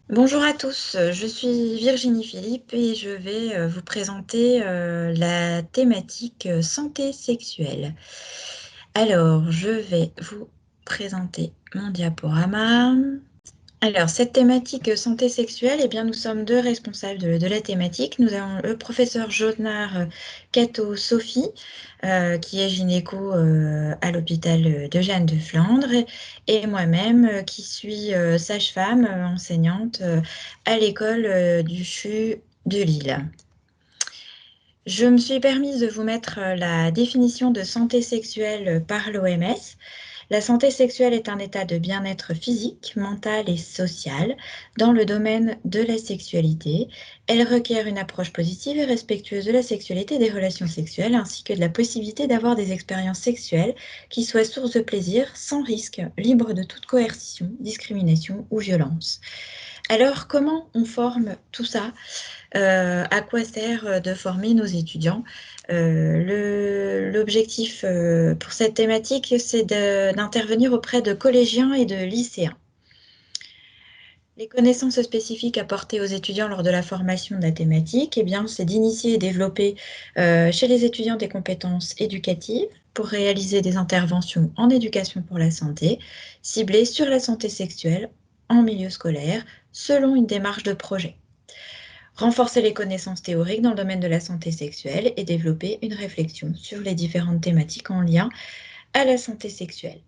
Bonjour à tous, je suis Virginie Philippe et je vais vous présenter la thématique santé sexuelle. Alors, je vais vous présenter mon diaporama. Alors, cette thématique santé sexuelle, eh bien, nous sommes deux responsables de la thématique. Nous avons le professeur Jotnar Cato Sophie, qui est gynéco à l'hôpital de Jeanne de Flandre, et moi-même, qui suis sage-femme, enseignante à l'école du CHU de Lille. Je me suis permise de vous mettre la définition de santé sexuelle par l'OMS. La santé sexuelle est un état de bien-être physique, mental et social dans le domaine de la sexualité. Elle requiert une approche positive et respectueuse de la sexualité et des relations sexuelles, ainsi que de la possibilité d'avoir des expériences sexuelles qui soient source de plaisir, sans risque, libre de toute coercition, discrimination ou violence. Alors, comment on forme tout ça? À quoi sert de former nos étudiants? L'objectif pour cette thématique, c'est d'intervenir auprès de collégiens et de lycéens. Les connaissances spécifiques apportées aux étudiants lors de la formation de la thématique, eh bien, c'est d'initier et développer chez les étudiants des compétences éducatives pour réaliser des interventions en éducation pour la santé, ciblées sur la santé sexuelle en milieu scolaire, selon une démarche de projet. Renforcer les connaissances théoriques dans le domaine de la santé sexuelle et développer une réflexion sur les différentes thématiques en lien à la santé sexuelle.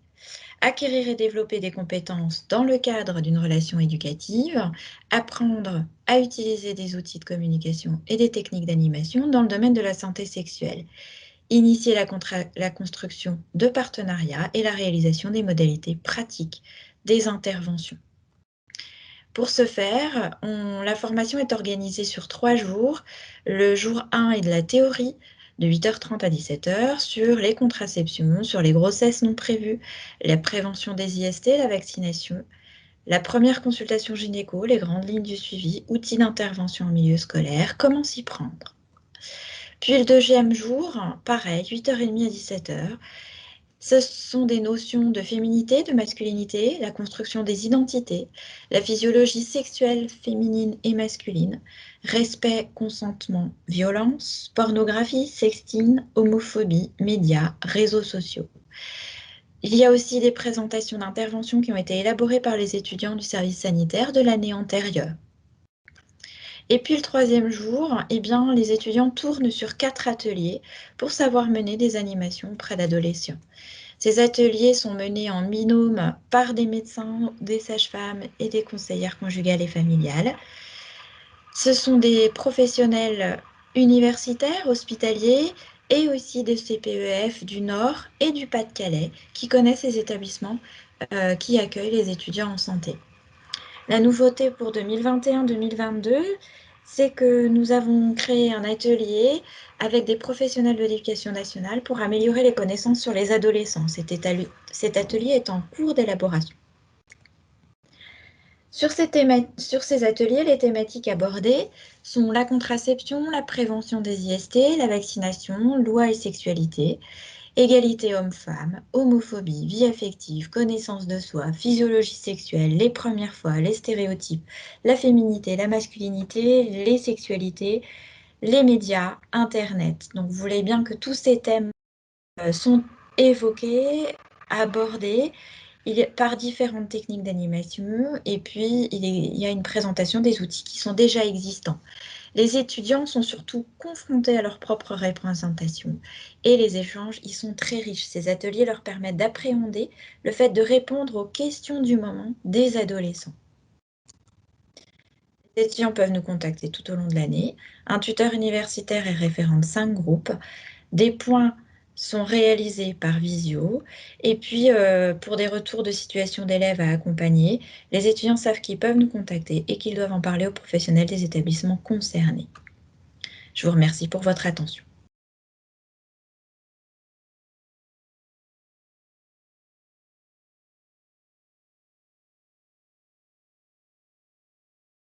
Acquérir et développer des compétences dans le cadre d'une relation éducative, apprendre à utiliser des outils de communication et des techniques d'animation dans le domaine de la santé sexuelle. Initier la construction de partenariats et la réalisation des modalités pratiques des interventions. Pour ce faire, la formation est organisée sur 3 jours. Le jour 1 est de la théorie de 8h30 à 17h sur les contraceptions, sur les grossesses non prévues, la prévention des IST, la vaccination, la première consultation gynéco, les grandes lignes du suivi, outils d'intervention en milieu scolaire, comment s'y prendre. Puis le deuxième jour, pareil, 8h30 à 17h. Ce sont des notions de féminité, de masculinité, la construction des identités, la physiologie sexuelle féminine et masculine, respect, consentement, violence, pornographie, sexting, homophobie, médias, réseaux sociaux. Il y a aussi des présentations d'interventions qui ont été élaborées par les étudiants du service sanitaire de l'année antérieure. Et puis le troisième jour, eh bien, les étudiants tournent sur 4 ateliers pour savoir mener des animations auprès d'adolescents. Ces ateliers sont menés en binôme par des médecins, des sages-femmes et des conseillères conjugales et familiales. Ce sont des professionnels universitaires, hospitaliers et aussi des CPEF du Nord et du Pas-de-Calais qui connaissent ces établissements qui accueillent les étudiants en santé. La nouveauté pour 2021-2022, c'est que nous avons créé un atelier avec des professionnels de l'éducation nationale pour améliorer les connaissances sur les adolescents. Cet atelier est en cours d'élaboration. Sur ces ateliers, les thématiques abordées sont la contraception, la prévention des IST, la vaccination, loi et sexualité, égalité homme-femme, homophobie, vie affective, connaissance de soi, physiologie sexuelle, les premières fois, les stéréotypes, la féminité, la masculinité, les sexualités, les médias, Internet. Donc vous voyez bien que tous ces thèmes sont évoqués, abordés par différentes techniques d'animation et puis il y a une présentation des outils qui sont déjà existants. Les étudiants sont surtout confrontés à leur propre représentation et les échanges y sont très riches. Ces ateliers leur permettent d'appréhender le fait de répondre aux questions du moment des adolescents. Les étudiants peuvent nous contacter tout au long de l'année. Un tuteur universitaire est référent de 5 groupes. Des points sont réalisés par visio. Et puis, pour des retours de situation d'élèves à accompagner, les étudiants savent qu'ils peuvent nous contacter et qu'ils doivent en parler aux professionnels des établissements concernés. Je vous remercie pour votre attention.